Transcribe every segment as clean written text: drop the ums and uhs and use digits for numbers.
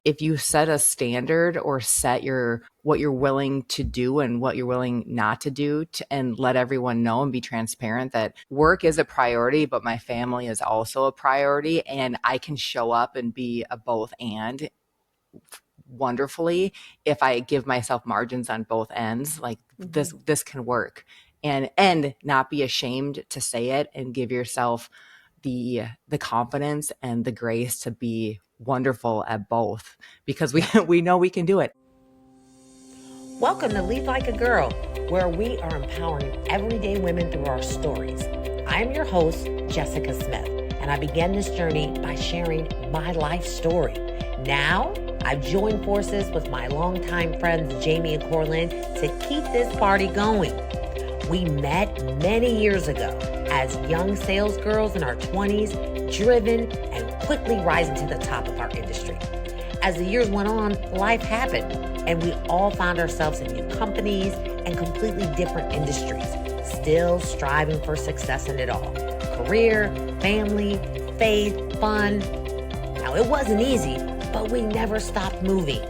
if you set a standard or set what you're willing to do and what you're willing not to do and let everyone know and be transparent that work is a priority, but my family is also a priority, and I can show up and be a both and wonderfully if I give myself margins on both ends. Like this can work, and not be ashamed to say it, and give yourself the confidence and the grace to be wonderful at both, because we know we can do it. Welcome to Lead Like a Girl, where we are empowering everyday women through our stories. I'm your host, Jessica Smith, and I began this journey by sharing my life story. Now, I've joined forces with my longtime friends, Jamie and Corlin, to keep this party going. We met many years ago as young sales girls in our 20s, driven and quickly rising to the top of our industry. As the years went on, life happened, and we all found ourselves in new companies and completely different industries, still striving for success in it all. Career, family, faith, fun. Now, it wasn't easy, but we never stopped moving.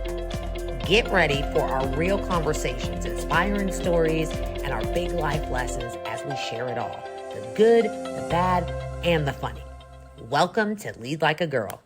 Get ready for our real conversations, inspiring stories, and our big life lessons as we share it all. The good, the bad, and the funny. Welcome to Lead Like a Girl.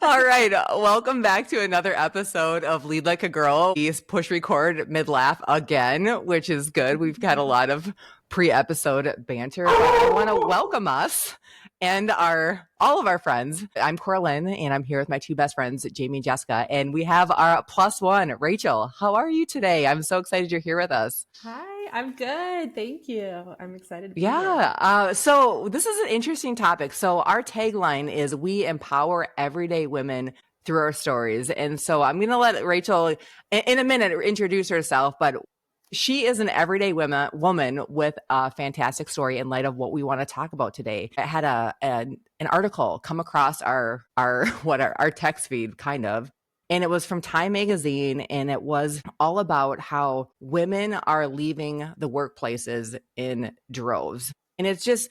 All right. Welcome back to another episode of Lead Like a Girl. We push record mid-laugh again, which is good. We've had a lot of pre-episode banter, but I want to welcome us and all of our friends. I'm Corlin, and I'm here with my two best friends, Jamie and Jessica, and we have our plus one, Rachel. How are you today? I'm so excited you're here with us. Hi, I'm good. Thank you. I'm excited to be here. So this is an interesting topic. So our tagline is we empower everyday women through our stories. And so I'm going to let Rachel in a minute introduce herself, but she is an everyday woman with a fantastic story in light of what we want to talk about today. I had an article come across our text feed, kind of. And it was from Time Magazine, and it was all about how women are leaving the workplaces in droves. And it's just,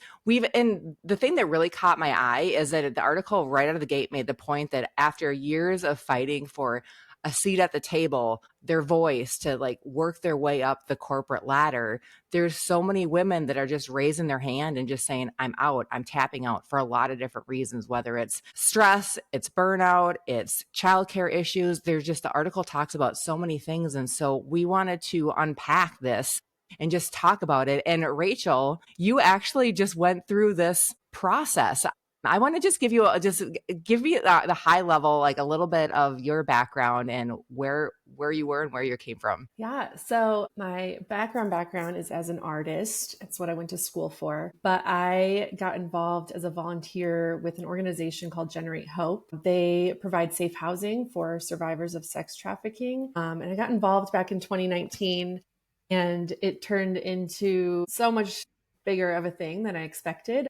and the thing that really caught my eye is that the article right out of the gate made the point that after years of fighting for a seat at the table, their voice to like work their way up the corporate ladder, there's so many women that are just raising their hand and just saying, I'm out, I'm tapping out for a lot of different reasons, whether it's stress, it's burnout, it's childcare issues. The article talks about so many things. And so we wanted to unpack this and just talk about it. And Rachel, you actually just went through this process. I want to just give me the high level, like a little bit of your background and where you were and where you came from. Yeah. So my background is as an artist. It's what I went to school for. But I got involved as a volunteer with an organization called Generate Hope. They provide safe housing for survivors of sex trafficking. And I got involved back in 2019, and it turned into so much bigger of a thing than I expected.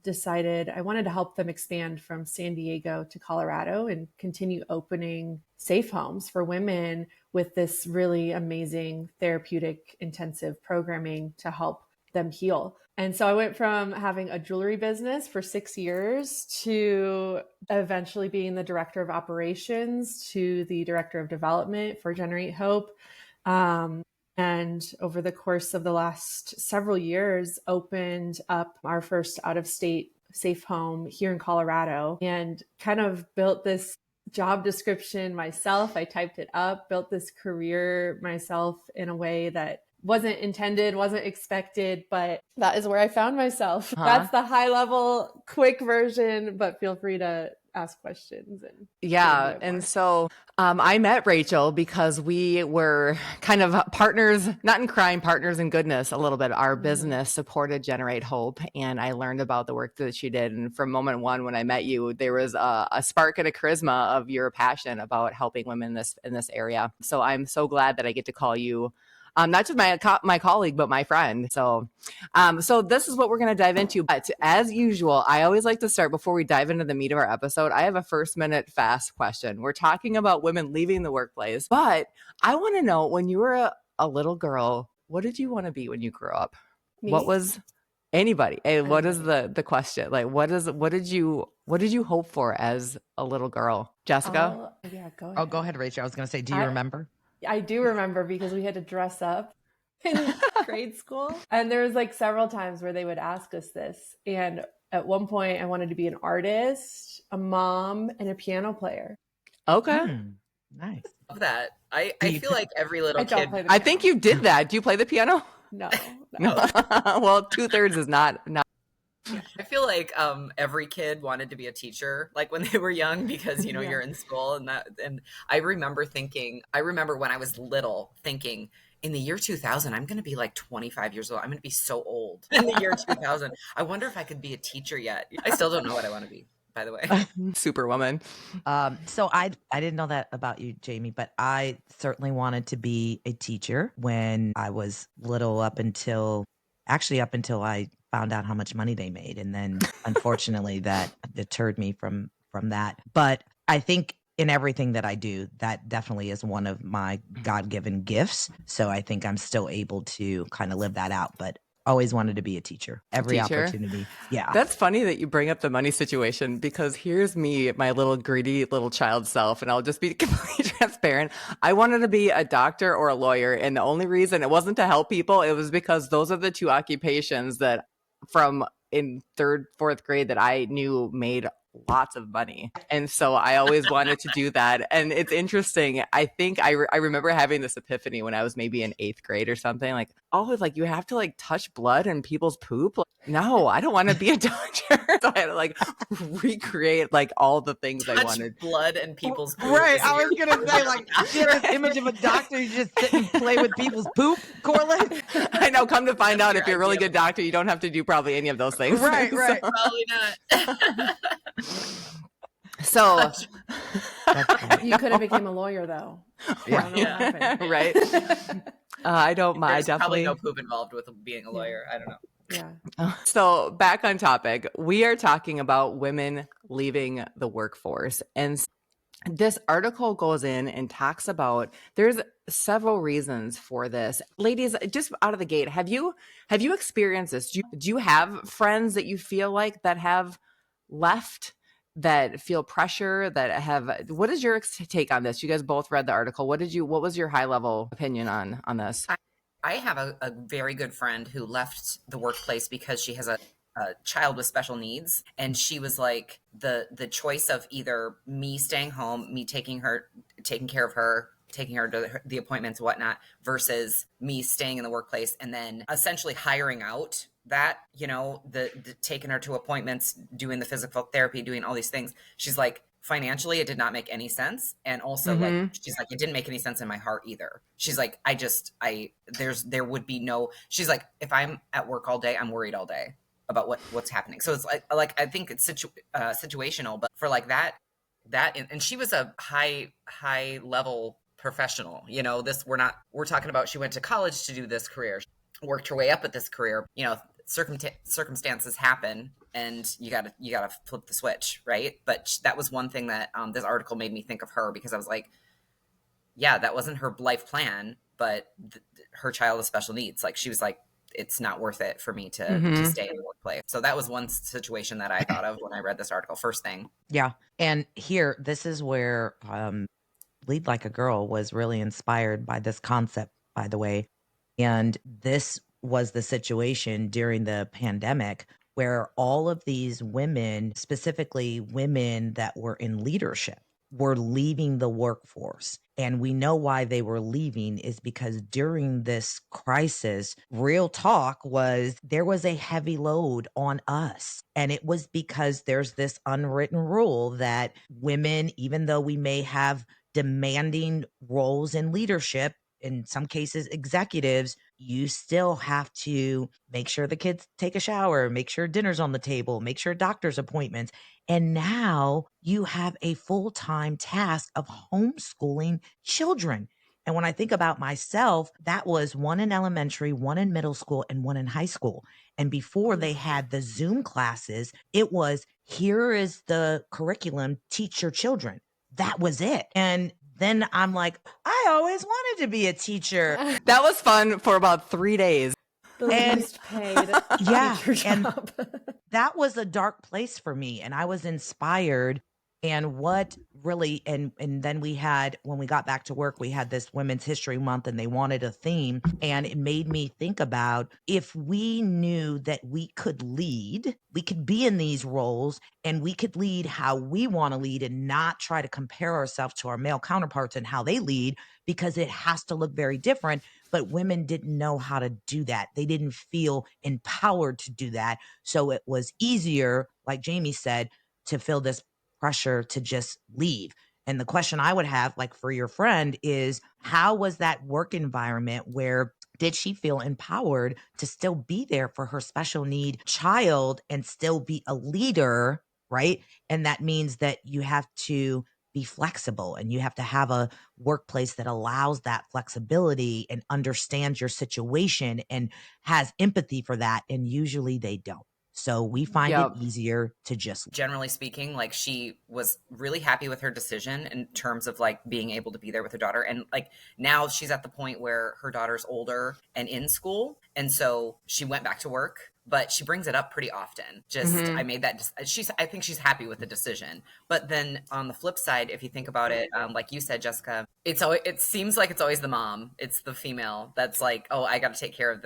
Decided I wanted to help them expand from San Diego to Colorado and continue opening safe homes for women with this really amazing therapeutic intensive programming to help them heal. And so I went from having a jewelry business for 6 years to eventually being the director of operations to the director of development for Generate Hope. And over the course of the last several years, opened up our first out-of-state safe home here in Colorado and kind of built this job description myself. I typed it up, built this career myself in a way that wasn't intended, wasn't expected, but that is where I found myself. That's the high level, quick version, but feel free to ask questions. And so I met Rachel because we were kind of partners, not in crime, partners in goodness a little bit. Our business supported Generate Hope, and I learned about the work that she did. And from moment one, when I met you, there was a spark and a charisma of your passion about helping women in this area. So I'm so glad that I get to call you not just my colleague, but my friend. So this is what we're going to dive into. But as usual, I always like to start before we dive into the meat of our episode. I have a first minute fast question. We're talking about women leaving the workplace, but I want to know, when you were a little girl, what did you want to be when you grew up? Me? What was Anybody. And what is Anybody. the question? Like, what did you hope for as a little girl? Jessica? Yeah, go Oh, ahead. go ahead, Rachel. I was going to say, do you I remember? I do remember because we had to dress up in grade school. And there was like several times where they would ask us this. And at one point I wanted to be an artist, a mom, and a piano player. Okay. Nice. Love that. I Do I you feel play- like every I little don't kid. play the I piano. think you did that. Do you play the piano? No. Well, 2/3 is not. I feel like every kid wanted to be a teacher, like when they were young, because Yeah. you're in school and I remember when I was little thinking in the year 2000 I'm going to be like 25 years old. I'm going to be so old in the year 2000. I wonder if I could be a teacher yet. I still don't know what I want to be, by the way. Superwoman. So I didn't know that about you, Jamie, but I certainly wanted to be a teacher when I was little up until I found out how much money they made. And then unfortunately that deterred me from that. But I think in everything that I do, that definitely is one of my God-given gifts. So I think I'm still able to kind of live that out. But always wanted to be a teacher. Every Teacher. opportunity. Yeah. That's funny that you bring up the money situation because here's me, my little greedy little child self, and I'll just be completely transparent. I wanted to be a doctor or a lawyer, and the only reason it wasn't to help people, it was because those are the two occupations that from in third, fourth grade that I knew made lots of money. And so I always wanted to do that. And it's interesting. I think I remember having this epiphany when I was maybe in 8th grade or something like, oh, like you have to like touch blood and people's poop. Like, no, I don't want to be a doctor. So I had to like recreate like all the things I Touch wanted. blood and people's poop. Right. I was going to say, like, you have this image of a doctor who just sit and play with people's poop, Corlin. I know, come to find out if you're a really good doctor, you don't have to do probably any of those things. Right, right. Probably not. So You could have became a lawyer though. Yeah. I don't know what happened. right. I don't mind. I There's probably definitely. no poop involved with being a lawyer. I don't know. Yeah. So back on topic, we are talking about women leaving the workforce. And this article goes in and talks about there's several reasons for this. Ladies, just out of the gate, have you experienced this? Do you have friends that you feel like that have left, that feel pressure, that have, what is your take on this? You guys both read the article. What was your high level opinion on this? I have a very good friend who left the workplace because she has a child with special needs, and she was like the choice of either me staying home, me taking care of her, taking her to the appointments and whatnot, versus me staying in the workplace and then essentially hiring out that, the taking her to appointments, doing the physical therapy, doing all these things. She's like, financially it did not make any sense, and also like she's like, it didn't make any sense in my heart either. She's like, there would be no, she's like, if I'm at work all day, I'm worried all day about what's happening. So it's like I think it's situational, but for like that and she was a high level professional. We're talking about, she went to college to do this career, worked her way up at this career. Circumstances happen, and you gotta flip the switch, right? But that was one thing that this article made me think of her, because I was like, yeah, that wasn't her life plan, but her child with special needs, like she was like, it's not worth it for me to stay in the workplace. So that was one situation that I thought of when I read this article first thing. Yeah. And here, this is where Lead Like a Girl was really inspired by this concept, by the way. And this was the situation during the pandemic where all of these women, specifically women that were in leadership, were leaving the workforce. And we know why they were leaving is because during this crisis, real talk was there was a heavy load on us. And it was because there's this unwritten rule that women, even though we may have demanding roles in leadership, in some cases executives, you still have to make sure the kids take a shower, make sure dinner's on the table, make sure doctor's appointments. And now you have a full-time task of homeschooling children. And when I think about myself, that was one in elementary, one in middle school, and one in high school. And before they had the Zoom classes, it was, here is the curriculum, teach your children. That was it. And then I'm like, I always wanted to be a teacher. That was fun for about 3 days. The And least paid yeah, teacher and job. that was a dark place for me, and I was inspired. And what really, and then we had, when we got back to work, we had this Women's History Month, and they wanted a theme, and it made me think about, if we knew that we could lead, we could be in these roles, and we could lead how we want to lead, and not try to compare ourselves to our male counterparts and how they lead, because it has to look very different. But women didn't know how to do that. They didn't feel empowered to do that. So it was easier, like Jamie said, to feel this pressure to just leave. And the question I would have, like for your friend, is how was that work environment? Where did she feel empowered to still be there for her special need child and still be a leader, right? And that means that you have to be flexible, and you have to have a workplace that allows that flexibility and understands your situation and has empathy for that. And usually they don't. So we find it Yep. easier to just, Generally speaking, like, she was really happy with her decision in terms of like being able to be there with her daughter. And like, now she's at the point where her daughter's older and in school, and so she went back to work, but she brings it up pretty often. Just, Mhm. I made that, I think she's happy with the decision. But then on the flip side, if you think about it, like you said, Jessica, it seems like it's always the mom, it's the female that's like, oh, I got to take care of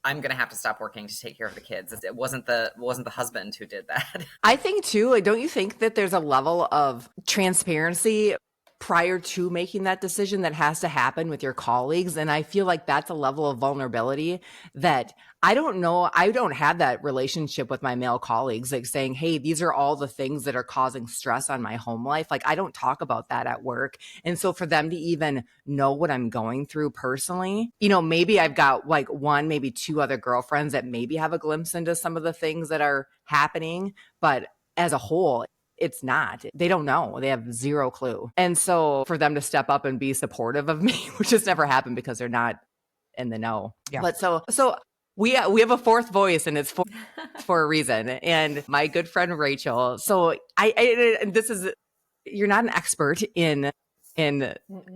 I'm going to have to stop working to take care of the kids. It wasn't the husband who did that. I think too, like, don't you think that there's a level of transparency prior to making that decision that has to happen with your colleagues? And I feel like that's a level of vulnerability that I don't know. I don't have that relationship with my male colleagues, like saying, hey, these are all the things that are causing stress on my home life. Like, I don't talk about that at work. And so for them to even know what I'm going through personally, maybe I've got like one, maybe two other girlfriends that maybe have a glimpse into some of the things that are happening. But as a whole, it's not. They don't know. They have zero clue. And so for them to step up and be supportive of me, which has never happened because they're not in the know. yeah. But so we have a fourth voice, and it's for a reason. And my good friend Rachel. So this is, you're not an expert in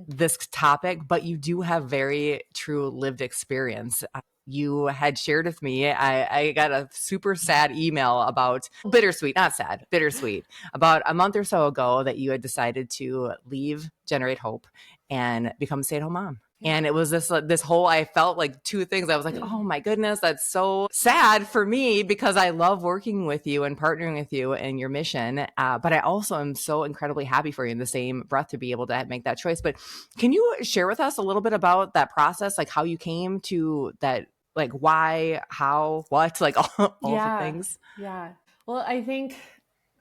this topic, but you do have very true lived experience. You had shared with me, I got a super sad email about bittersweet, not sad, bittersweet, about a month or so ago, that you had decided to leave Generate Hope and become a stay-at-home mom. And it was this whole, I felt like two things. I was like, oh my goodness, that's so sad for me, because I love working with you and partnering with you in your mission. But I also am so incredibly happy for you in the same breath to be able to make that choice. But can you share with us a little bit about that process, like how you came to that, like why, how, what, like all the things? Yeah. Well, I think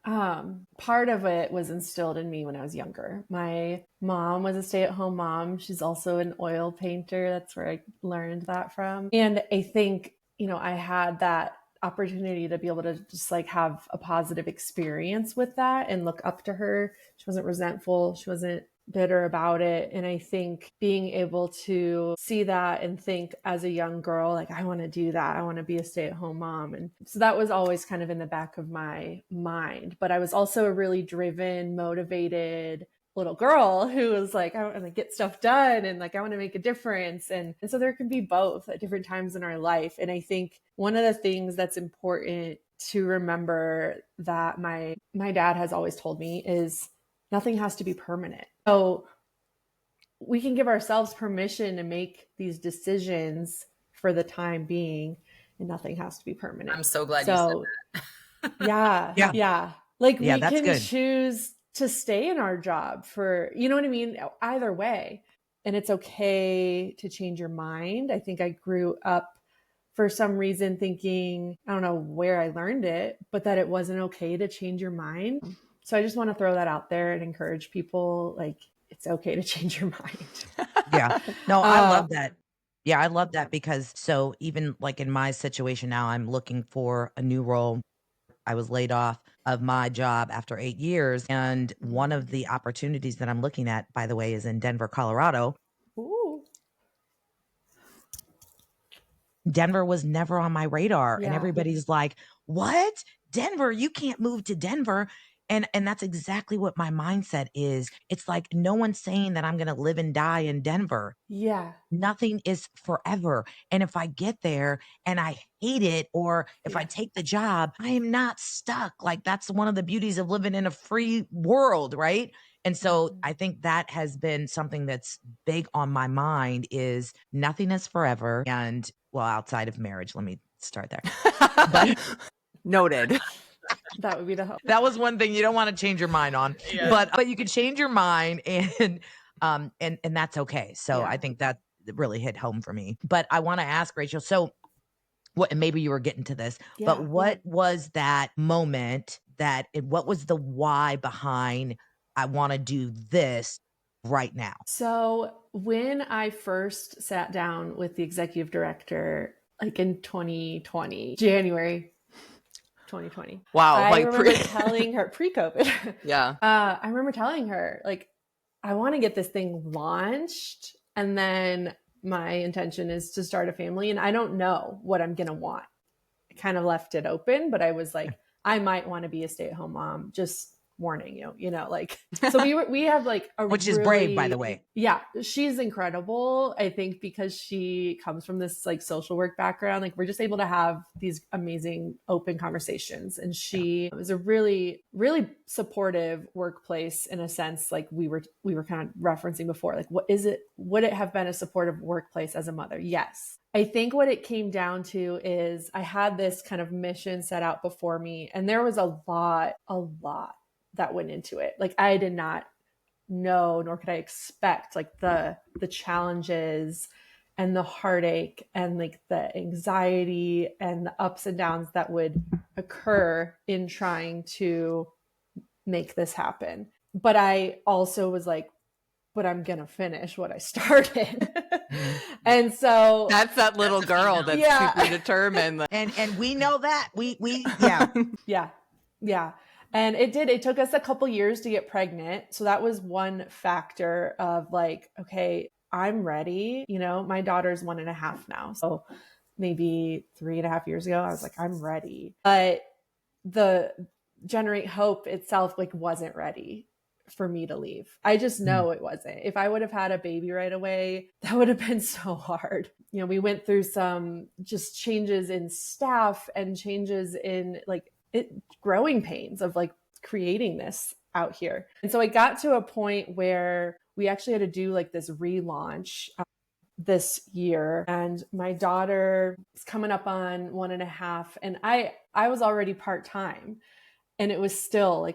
part of it was instilled in me when I was younger. My mom was a stay-at-home mom. She's also an oil painter. That's where I learned that from. And I think, I had that opportunity to be able to just like have a positive experience with that and look up to her. She wasn't resentful. She wasn't bitter about it. And I think being able to see that and think as a young girl, like, I want to do that. I want to be a stay-at-home mom. And so that was always kind of in the back of my mind. But I was also a really driven, motivated little girl who was like, I want to get stuff done, and like, I want to make a difference. And so there can be both at different times in our life. And I think one of the things that's important to remember that my dad has always told me is nothing has to be permanent. So we can give ourselves permission to make these decisions for the time being, and nothing has to be permanent. I'm so glad you said that. Yeah. Like, we that's can good. choose to stay in our job for, you know what I mean? Either way. And it's okay to change your mind. I think I grew up for some reason thinking, I don't know where I learned it, but that it wasn't okay to change your mind. So I just want to throw that out there and encourage people, like, it's okay to change your mind. Yeah. No, I love that. Yeah, I love that, because so even like in my situation now, I'm looking for a new role. I was laid off of my job after 8 years. And one of the opportunities that I'm looking at, by the way, is in Denver, Colorado. Ooh. Denver was never on my radar. And Yeah. everybody's like, what? Denver? You can't move to Denver. And that's exactly what my mindset is. It's like no one's saying that I'm going to live and die in Denver. Yeah. Nothing is forever. And if I get there and I hate it, or if I take the job, I am not stuck. Like that's one of the beauties of living in a free world, right? And so I think that has been something that's big on my mind is nothing is forever. And well, outside of marriage, let me start there. But Noted. That would be the hope. that was one thing you don't want to change your mind on, but you can change your mind and that's okay. So I think that really hit home for me. But I want to ask Rachel, so what, and maybe you were getting to this, but what was that moment what was the why behind I want to do this right now? So when I first sat down with the executive director, like in 2020, January 2020. Wow. I like remember telling her pre-COVID. Yeah. I remember telling her, like, I want to get this thing launched. And then my intention is to start a family. And I don't know what I'm going to want. I kind of left it open, but I was like, I might want to be a stay-at-home mom. Just warning you, like, so we have like which is brave, by the way. Yeah, she's incredible. I think because she comes from this like social work background, like we're just able to have these amazing open conversations. And she was a really, really supportive workplace in a sense, like we were kind of referencing before, like would it have been a supportive workplace as a mother? Yes. I think what it came down to is I had this kind of mission set out before me, and there was a lot that went into it. Like I did not know, nor could I expect like the challenges and the heartache and like the anxiety and the ups and downs that would occur in trying to make this happen. But I also was like, but I'm going to finish what I started. And so that's that little girl that's super determined. And we know that we yeah. And it took us a couple years to get pregnant. So that was one factor of like, okay, I'm ready. My daughter's 1.5 now. So maybe 3.5 years ago, I was like, I'm ready. But the Generate Hope itself, like, wasn't ready for me to leave. I just know it wasn't. If I would have had a baby right away, that would have been so hard. We went through some just changes in staff and changes in like growing pains of like creating this out here. And so I got to a point where we actually had to do like this relaunch this year, and my daughter is coming up on 1.5, and I was already part-time, and it was still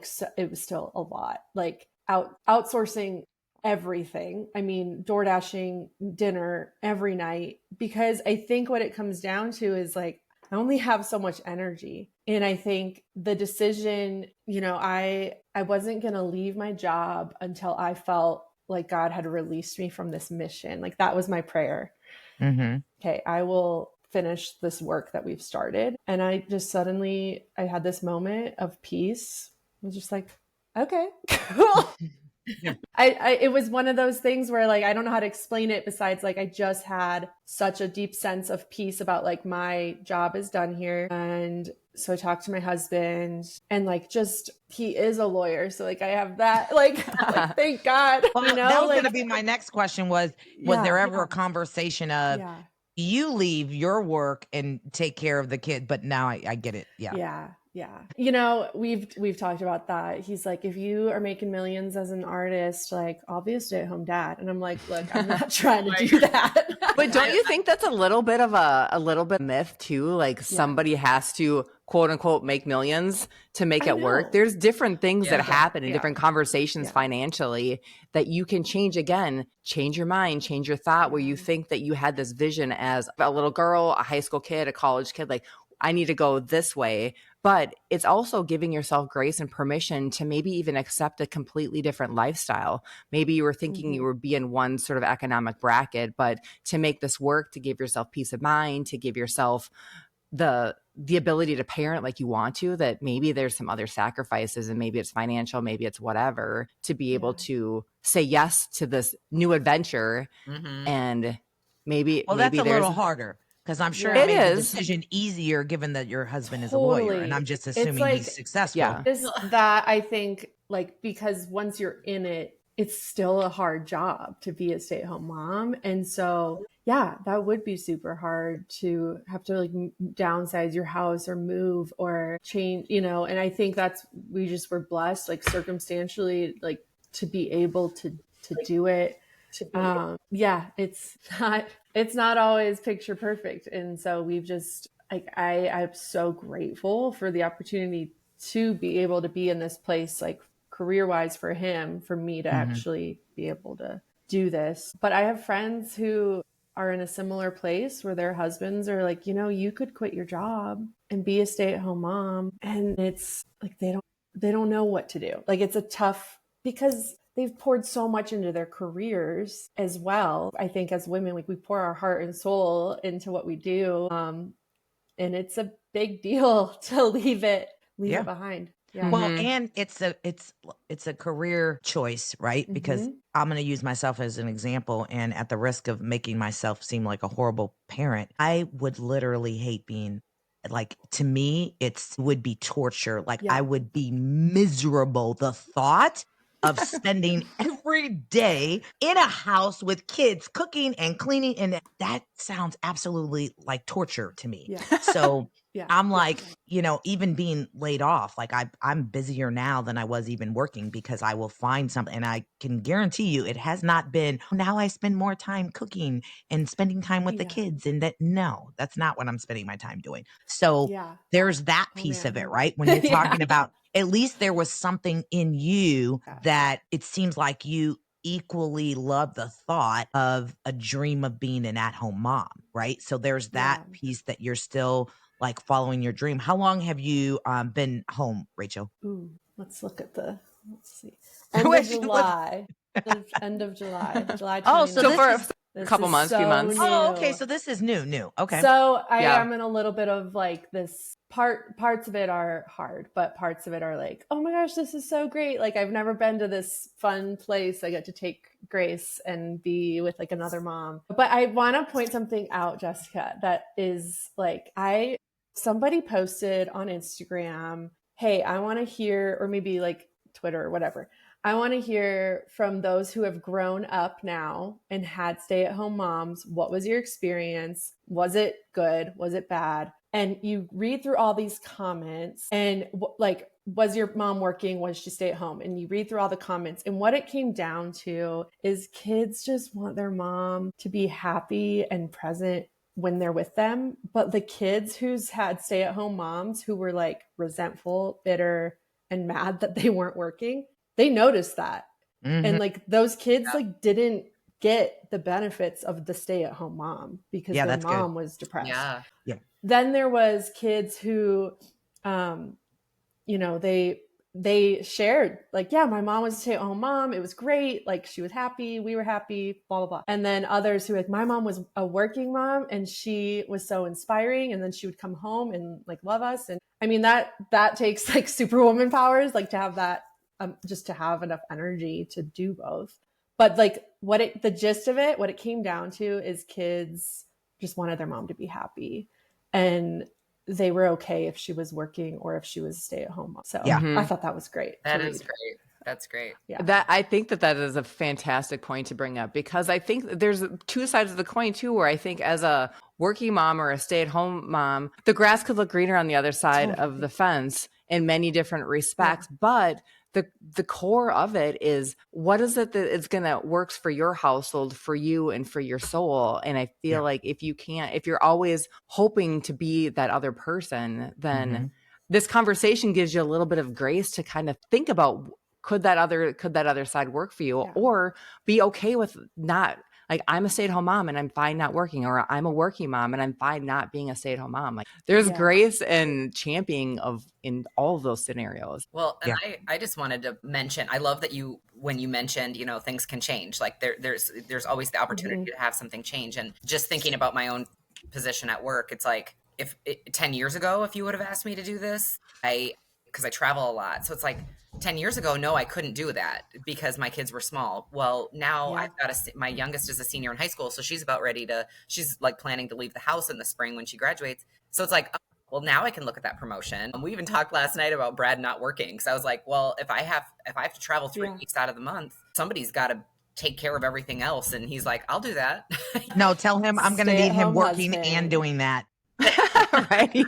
a lot, like outsourcing everything. I mean, door dashing dinner every night, because I think what it comes down to is like, I only have so much energy. And I think the decision, I wasn't going to leave my job until I felt like God had released me from this mission. Like that was my prayer. Mm-hmm. Okay, I will finish this work that we've started. And I just suddenly, I had this moment of peace. I was just like, okay, cool. Yeah. It was one of those things where like, I don't know how to explain it besides like, I just had such a deep sense of peace about like, my job is done here. And so I talked to my husband, and like, just, he is a lawyer. So like, I have that, like thank God. Well, that was going to be my next question was there ever a conversation of you leave your work and take care of the kid? But now I get it. Yeah. We've talked about that. He's like, if you are making millions as an artist, like I'll be a stay-at-home dad. And I'm like, look, I'm not trying to do that. But don't you think that's a little bit of a little bit myth too? Like somebody has to quote unquote make millions to make it work. There's different things that happen in different conversations financially that you can change your mind, change your thought, where you think that you had this vision as a little girl, a high school kid, a college kid, like I need to go this way. But it's also giving yourself grace and permission to maybe even accept a completely different lifestyle. Maybe you were thinking you would be in one sort of economic bracket, but to make this work, to give yourself peace of mind, to give yourself the ability to parent like you want to, that maybe there's some other sacrifices, and maybe it's financial, maybe it's whatever, to be able to say yes to this new adventure. And maybe that's a little harder. Because I'm sure it Yeah. It made the is. decision easier given that your husband is a lawyer, and I'm Totally. just It's assuming he's like successful. Yeah. that I think, like, because once you're in it, it's still a hard job to be a stay-at-home mom. And so, yeah, that would be super hard to have to like downsize your house or move or change, and I think we just were blessed, like circumstantially, like to be able to do it. Yeah, it's not always picture perfect. And so we've just like, I'm so grateful for the opportunity to be able to be in this place, like career wise for him, for me to Mhm. actually be able to do this. But I have friends who are in a similar place where their husbands are like, you could quit your job and be a stay-at-home mom. And it's like they don't know what to do. Like it's a tough, because they've poured so much into their careers as well. I think as women, like we pour our heart and soul into what we do. And it's a big deal to leave it Yeah. behind. Yeah. Well, Mhm. and it's a career choice, right? Because Mm-hmm. I'm going to use myself as an example, and at the risk of making myself seem like a horrible parent, I would literally hate being like, to me it's would be torture. Like I Yeah. would be miserable, the thought of spending every day in a house with kids cooking and cleaning, and that sounds absolutely like torture to me. Yeah. So Yeah. I'm like, even being laid off, like I'm busier now than I was even working, because I will find something, and I can guarantee you it has not been, now I spend more time cooking and spending time with the Yeah. kids, and that, no, that's not what I'm spending my time doing. So Yeah. there's that Oh piece of it, man. right? When you're Yeah. talking about, at least there was something in you Yeah. that it seems like you equally love the thought of a dream of being an at-home mom, right? So there's that Yeah. piece that you're still like following your dream. How long have you been home, Rachel? Ooh, let's see. End of Where'd you look? July. End of July. July Oh, so So 29th. this for a is, This couple is months, few so months. oh, okay. new. So this is new. Okay. So I Yeah. am in a little bit of like this parts of it are hard, but parts of it are like, oh my gosh, this is so great. Like I've never been to this fun place. I get to take Grace and be with like another mom. But I want to point something out, Jessica, that is like, somebody posted on Instagram, hey, I want to hear, or maybe like Twitter or whatever, I want to hear from those who have grown up now and had stay-at-home moms. What was your experience? Was it good? Was it bad? And you read through all these comments and like, was your mom working? Was she stay at home? And you read through all the comments. And what it came down to is kids just want their mom to be happy and present when they're with them. But the kids who's had stay-at-home moms who were like resentful, bitter, and mad that they weren't working, they noticed that. Mhm. And like those kids Yeah. like didn't get the benefits of the stay-at-home mom because Yeah, their that's good. mom was depressed. Yeah. Yeah. Then there was kids who they shared like, yeah, my mom was a stay-at-home mom, it was great, like she was happy, we were happy, blah blah blah. And then others who like, my mom was a working mom and she was so inspiring, and then she would come home and like love us. And I mean that takes like superwoman powers, like to have that, just to have enough energy to do both. But like the gist of it, what it came down to is kids just wanted their mom to be happy, and they were okay if she was working or if she was a stay-at-home mom. So Yeah. I thought that was great That to is read. great. That's great. Yeah. That I think that is a fantastic point to bring up, because I think there's two sides of the coin too, where I think as a working mom or a stay-at-home mom, the grass could look greener on the other side of the fence in many different respects. But the core of it is, what is it that is going to works for your household, for you and for your soul. And I feel Yeah. like if you're always hoping to be that other person, then Mhm. this conversation gives you a little bit of grace to kind of think about, could that other side work for you? Yeah. Or be okay with not, like, I'm a stay-at-home mom and I'm fine not working, or I'm a working mom and I'm fine not being a stay-at-home mom. Like, there's Yeah. grace and championing in all of those scenarios. Well, and Yeah. I just wanted to mention, I love that when you mentioned, things can change. Like there's always the opportunity to have something change. And just thinking about my own position at work, it's like, 10 years ago, if you would have asked me to do this, because I travel a lot. So it's like 10 years ago, no, I couldn't do that because my kids were small. Well, now Yeah. I've got my youngest is a senior in high school. So she's about ready to, she's like planning to leave the house in the spring when she graduates. So it's like, oh, well, now I can look at that promotion. We even talked last night about Brad not working. So I was like, well, if I have to travel 3 weeks out of the month, somebody's got to take care of everything else. And he's like, I'll do that. No, tell him I'm going to need him Stay-at-home working husband. and doing that. Right?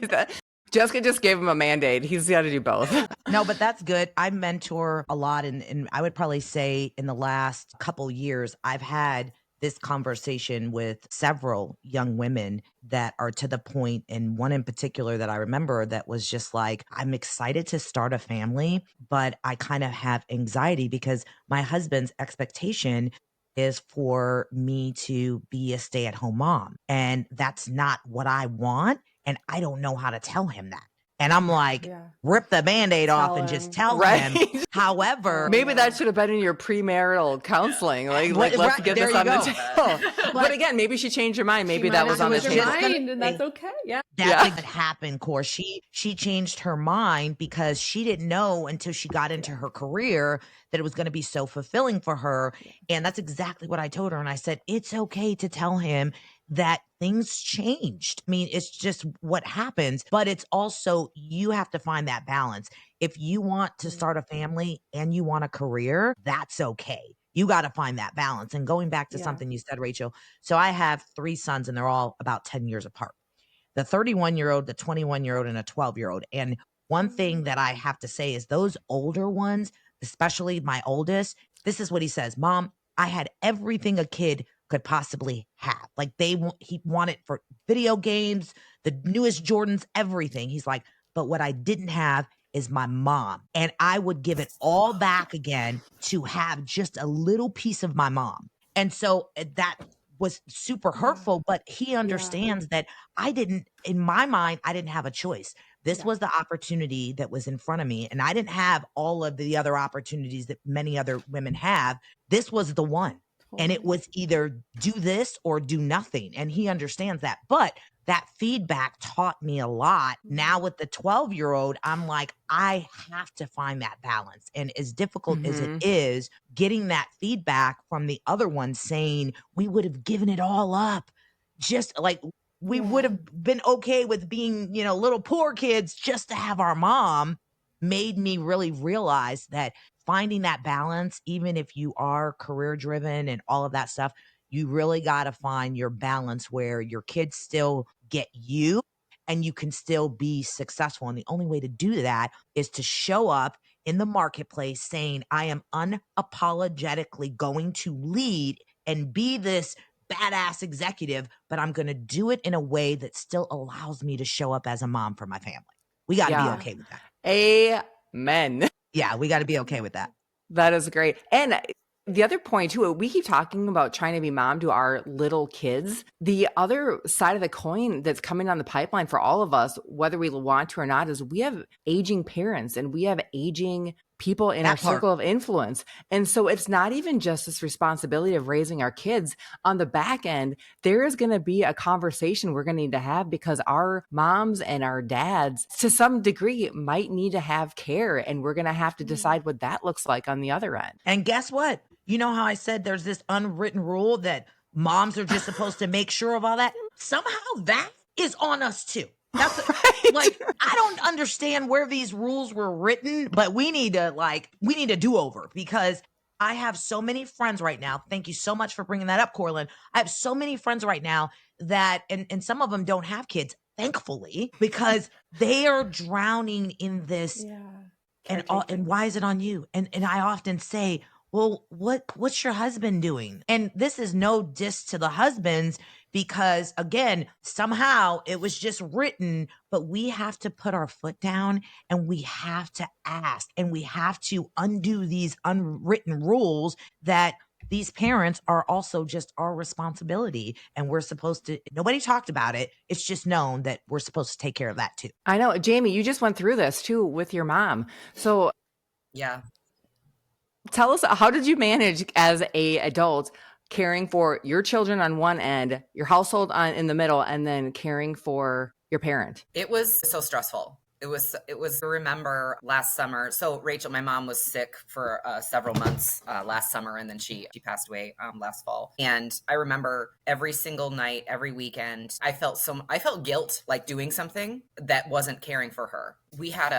Jessica just gave him a Band-Aid. He's got to do both. No, but that's good. I mentor a lot. And I would probably say in the last couple years, I've had this conversation with several young women that are to the point, and one in particular that I remember that was just like, I'm excited to start a family, but I kind of have anxiety because my husband's expectation is for me to be a stay-at-home mom. And that's not what I want. And I don't know how to tell him that. And I'm like, Yeah. rip the Band-Aid off Tell and him. just tell Right. him. However, Maybe that should have been in your premarital counseling. Like let's right, get there this you on the go. table. But again, maybe she changed her mind. Maybe She that might was have on the changed her table. mind, and that's okay. Yeah. That's Yeah. what happened, Cor. She changed her mind because she didn't know until she got into her career that it was going to be so fulfilling for her. And that's exactly what I told her. And I said, it's okay to tell him that things changed. I mean, it's just what happens, but it's also, you have to find that balance. If you want to start a family and you want a career, that's okay. You got to find that balance. And going back to Yeah. something you said, Rachel. So I have 3 sons and they're all about 10 years apart. The 31-year-old, the 21-year-old, and a 12-year-old. And one thing that I have to say is those older ones, especially my oldest, this is what he says, Mom, I had everything a kid could possibly have. Like he wanted for video games, the newest Jordans, everything. He's like, but what I didn't have is my mom. And I would give it all back again to have just a little piece of my mom. And so that was super hurtful, but he understands that in my mind, I didn't have a choice. This was the opportunity that was in front of me. And I didn't have all of the other opportunities that many other women have. This was the one. And it was either do this or do nothing. And he understands that. But that feedback taught me a lot. Now with the 12-year-old, I'm like, I have to find that balance. And as difficult as it is, getting that feedback from the other one saying we would have given it all up, just like we would have been okay with being, little poor kids just to have our mom, made me really realize that finding that balance, even if you are career driven and all of that stuff, you really got to find your balance where your kids still get you and you can still be successful. And the only way to do that is to show up in the marketplace saying, I am unapologetically going to lead and be this badass executive, but I'm going to do it in a way that still allows me to show up as a mom for my family. We got to be okay with that. Amen. Yeah, we got to be okay with that. That is great. And the other point too, we keep talking about trying to be mom to our little kids. The other side of the coin that's coming down the pipeline for all of us, whether we want to or not, is we have aging parents and we have aging people in our circle of influence. And so it's not even just this responsibility of raising our kids. On the back end, there is going to be a conversation we're going to need to have because our moms and our dads, to some degree, might need to have care. And we're going to have to decide what that looks like on the other end. And guess what? You know how I said there's this unwritten rule that moms are just supposed to make sure of all that? Somehow that is on us too. That's like, I don't understand where these rules were written, but we need a do-over because I have so many friends right now. Thank you so much for bringing that up, Corlin. I have so many friends right now that, and some of them don't have kids, thankfully, because they are drowning in this. And why is it on you? And I often say, well, what's your husband doing? And this is no diss to the husbands because again, somehow it was just written, but we have to put our foot down and we have to ask and we have to undo these unwritten rules that these parents are also just our responsibility. And we're supposed to, nobody talked about it. It's just known that we're supposed to take care of that too. I know. Jamie, you just went through this too with your mom. So yeah. Tell us, how did you manage as a adult caring for your children on one end, your household in the middle, and then caring for your parent? It was so stressful. I remember last summer. So Rachel, my mom was sick for several months last summer, and then she passed away last fall. And I remember every single night, every weekend, I felt guilt, like doing something that wasn't caring for her. We had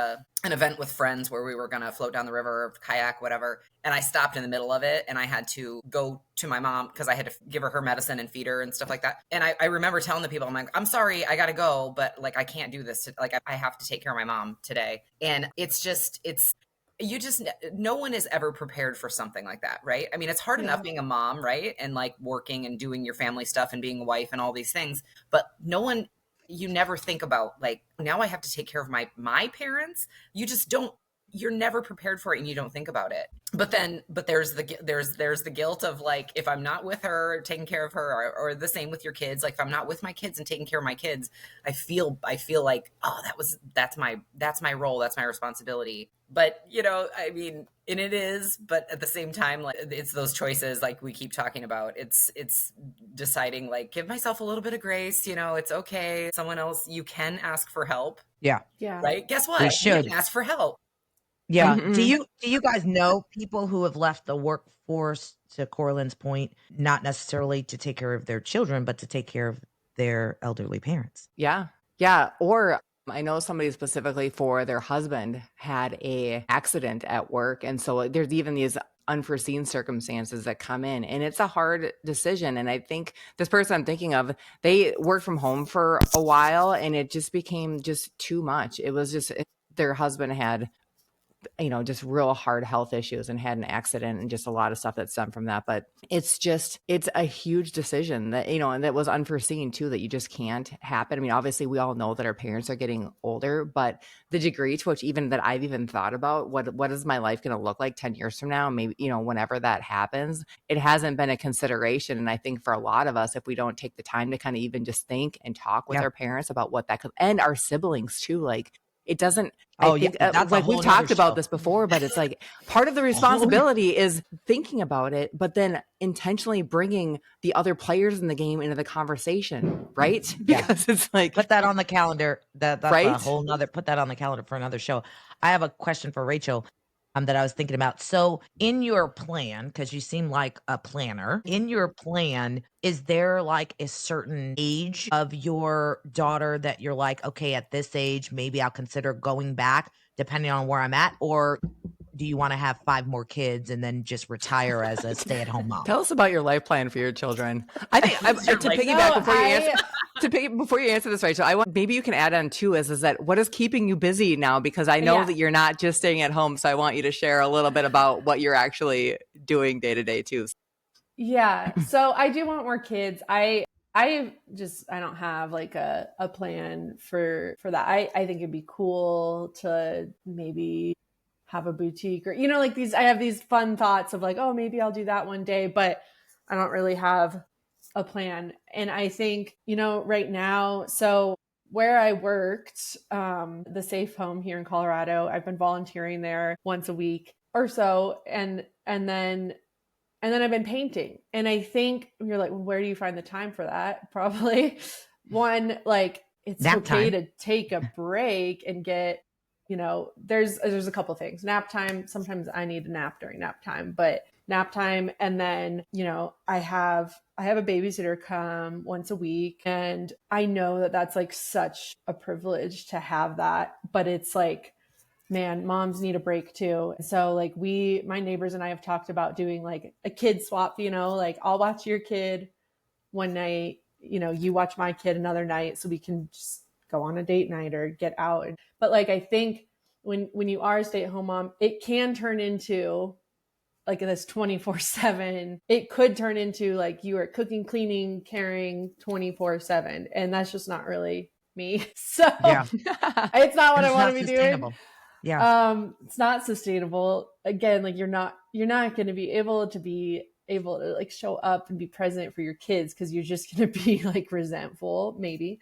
an event with friends where we were going to float down the river, kayak, whatever. And I stopped in the middle of it, and I had to go to my mom because I had to give her medicine and feed her and stuff like that. And I remember telling the people, I'm like, I'm sorry, I got to go, but like, I can't do this. Like, I have to take care of my mom today. And no one is ever prepared for something like that, right? I mean, it's hard enough being a mom, right? And like working and doing your family stuff and being a wife and all these things, but you never think about like, now I have to take care of my parents. You're never prepared for it, and you don't think about it. But there's the guilt of like, if I'm not with her, taking care of her, or the same with your kids. Like if I'm not with my kids and taking care of my kids, I feel like, oh, that's my role. That's my responsibility. But I mean, and it is, but at the same time, like it's those choices like we keep talking about. It's deciding like, give myself a little bit of grace, it's okay. Someone else, you can ask for help. Yeah. Right? Guess what? We You should. can ask for help. Yeah. Mm-mm. Do you guys know people who have left the workforce, to Corlin's point, not necessarily to take care of their children, but to take care of their elderly parents? Yeah. Yeah. Or I know somebody specifically for their husband had a accident at work. And so there's even these unforeseen circumstances that come in, and it's a hard decision. And I think this person I'm thinking of, they worked from home for a while, and it just became just too much. It was just their husband had just real hard health issues and had an accident and just a lot of stuff that stemmed from that. But it's a huge decision that, and that was unforeseen too, that you just can't happen. I mean, obviously we all know that our parents are getting older, but the degree to which even that I've even thought about what is my life going to look like 10 years from now, maybe, whenever that happens, it hasn't been a consideration. And I think for a lot of us, if we don't take the time to kind of even just think and talk with our parents about what that could, and our siblings too, like, it doesn't, I think that's like we've talked about show. this before, but it's like part of the responsibility is thinking about it, but then intentionally bringing the other players in the game into the conversation, right? Because it's like, put that on the calendar. That's right? a whole nother, put that on the calendar for another show. I have a question for Rachel that I was thinking about. So in your plan, because you seem like a planner, in your plan, is there like a certain age of your daughter that you're like, okay, at this age, maybe I'll consider going back depending on where I'm at? Or do you want to have 5 more kids and then just retire as a stay-at-home mom? Tell us about your life plan for your children. I think to piggyback before you answer this, Rachel, maybe you can add on too is that what is keeping you busy now? Because I know that you're not just staying at home. So I want you to share a little bit about what you're actually doing day to day too. Yeah. So I do want more kids. I don't have like a plan for that. I think it'd be cool to maybe have a boutique, or like I have these fun thoughts of like, oh, maybe I'll do that one day, but I don't really have a plan. And I think, right now, so where I worked, the Safe Home here in Colorado, I've been volunteering there once a week or so, and then I've been painting. And I think you're like, well, where do you find the time for that? Probably one, like it's Nap okay time. to take a break and get, there's a couple things. Nap time. Sometimes I need a nap during nap time, but nap time. And then, I have a babysitter come once a week, and I know that that's like such a privilege to have that, but it's like, man, moms need a break too. So like my neighbors and I have talked about doing like a kid swap, like I'll watch your kid one night, you watch my kid another night, so we can just go on a date night or get out. But like, I think when you are a stay-at-home mom, it can turn into like this 24/7. It could turn into like you are cooking, cleaning, caring 24/7. And that's just not really me. So it's not what I want to be doing. Yeah. It's not sustainable. Again, like you're not going to be able to like show up and be present for your kids, because you're just going to be like resentful, maybe.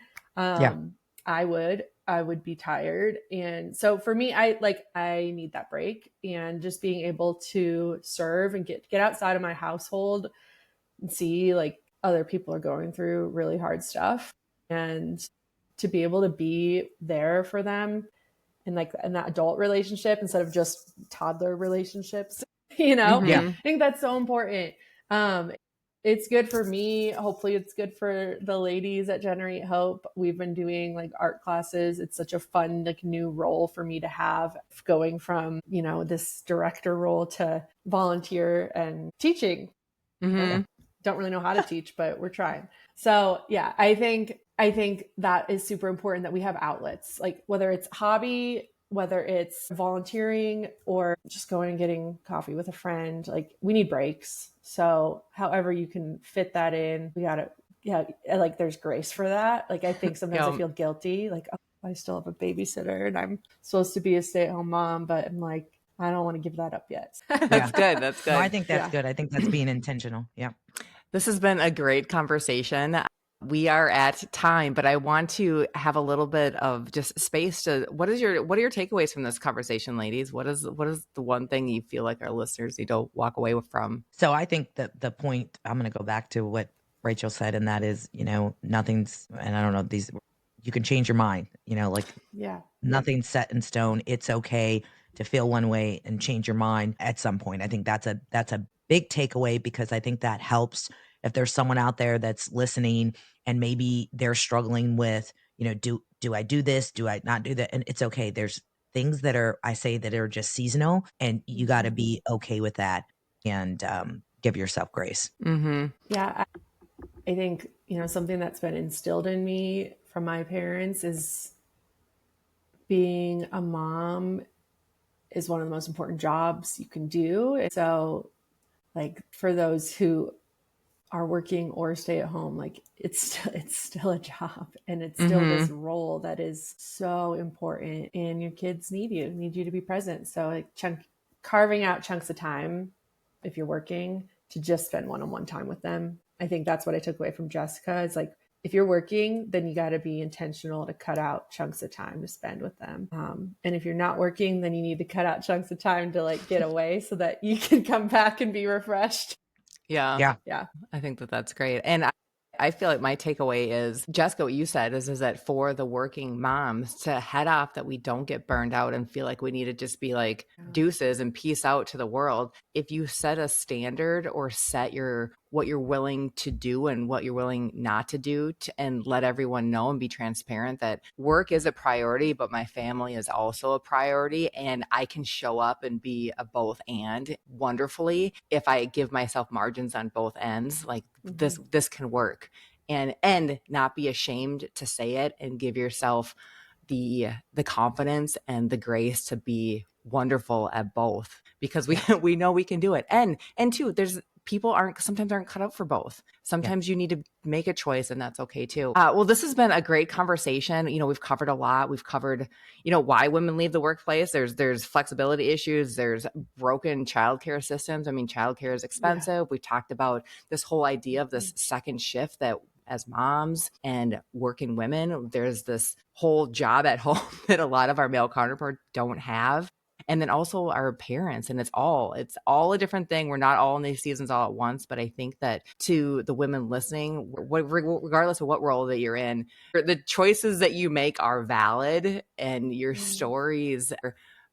I would be tired. And so for me, I need that break, and just being able to serve and get outside of my household and see like other people are going through really hard stuff, and to be able to be there for them in like in that adult relationship instead of just toddler relationships, you know? Mhm. Yeah. I think that's so important. It's good for me. Hopefully it's good for the ladies at Generate Hope. We've been doing like art classes. It's such a fun, like new role for me to have, going from, you know, this director role to volunteer and teaching. Mhm. Don't really know how to teach, but we're trying. So yeah, I think that is super important that we have outlets, like whether it's hobby, whether it's volunteering, or just going and getting coffee with a friend. Like we need breaks. So however you can fit that in, we gotta, yeah, like there's grace for that. Like I think sometimes I Yeah. feel guilty, like, oh, I still have a babysitter and I'm supposed to be a stay-at-home mom, but I'm like, I don't want to give that up yet. That's Yeah. good. That's No, I good. think that's Yeah. good. I think that's being intentional. Yeah. This has been a great conversation. We are at time, but I want to have a little bit of just space to what are your takeaways from this conversation, ladies? What is the one thing you feel like our listeners need to walk away from? So I think that the point, I'm going to go back to what Rachel said, and that is, you know, nothing's, and I don't know, these, you can change your mind, you know, like Yeah. nothing's set in stone. It's okay to feel one way and change your mind at some point. I think that's a big takeaway, because I think that helps if there's someone out there that's listening and maybe they're struggling with, you know, do I do this? Do I not do that? And it's okay. There's things that are, I say, that are just seasonal, and you got to be okay with that, and give yourself grace. Mm-hmm. Yeah. I think, you know, something that's been instilled in me from my parents is being a mom is one of the most important jobs you can do. So, like, for those who are working or stay at home, like it's still a job, and it's still this role that is so important, and your kids need you to be present. So like carving out chunks of time if you're working to just spend one-on-one time with them. I think that's what I took away from Jessica. Is like, if you're working, then you got to be intentional to cut out chunks of time to spend with them. And if you're not working, then you need to cut out chunks of time to like get away so that you can come back and be refreshed. Yeah. Yeah. Yeah. I think that's great. And I feel like my takeaway is, Jessica, what you said is that for the working moms to head off, that we don't get burned out and feel like we need to just be like deuces and peace out to the world. If you set a standard or set what you're willing to do and what you're willing not to do, and let everyone know and be transparent that work is a priority, but my family is also a priority, and I can show up and be a both and wonderfully if I give myself margins on both ends. Like this can work, and not be ashamed to say it, and give yourself the confidence and the grace to be wonderful at both, because we know we can do it. And two, there's people sometimes aren't cut out for both. Sometimes you need to make a choice, and that's okay too. Well, this has been a great conversation. You know, we've covered a lot. We've covered, you know, why women leave the workplace. There's flexibility issues. There's broken childcare systems. I mean, childcare is expensive. Yeah. We talked about this whole idea of this second shift that, as moms and working women, there's this whole job at home that a lot of our male counterparts don't have. And then also our parents, and it's all a different thing. We're not all in these seasons all at once, but I think that to the women listening, regardless of what role that you're in, the choices that you make are valid, and your stories,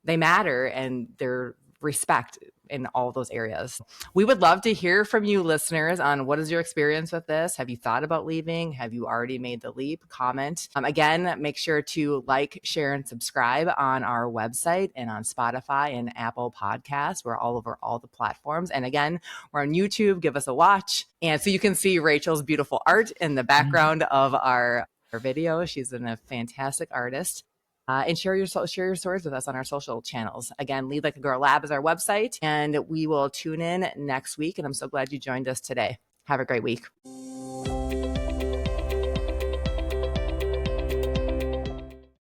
they matter, and they're respect in all those areas. We would love to hear from you listeners on what is your experience with this. Have you thought about leaving? Have you already made the leap? Comment. Again, make sure to like, share, and subscribe on our website and on Spotify and Apple Podcasts. We're all over all the platforms. And again, we're on YouTube. Give us a watch. And so you can see Rachel's beautiful art in the background of our video. She's a fantastic artist. And share your stories with us on our social channels. Again, Lead Like a Girl Lab is our website, and we will tune in next week. And I'm so glad you joined us today. Have a great week.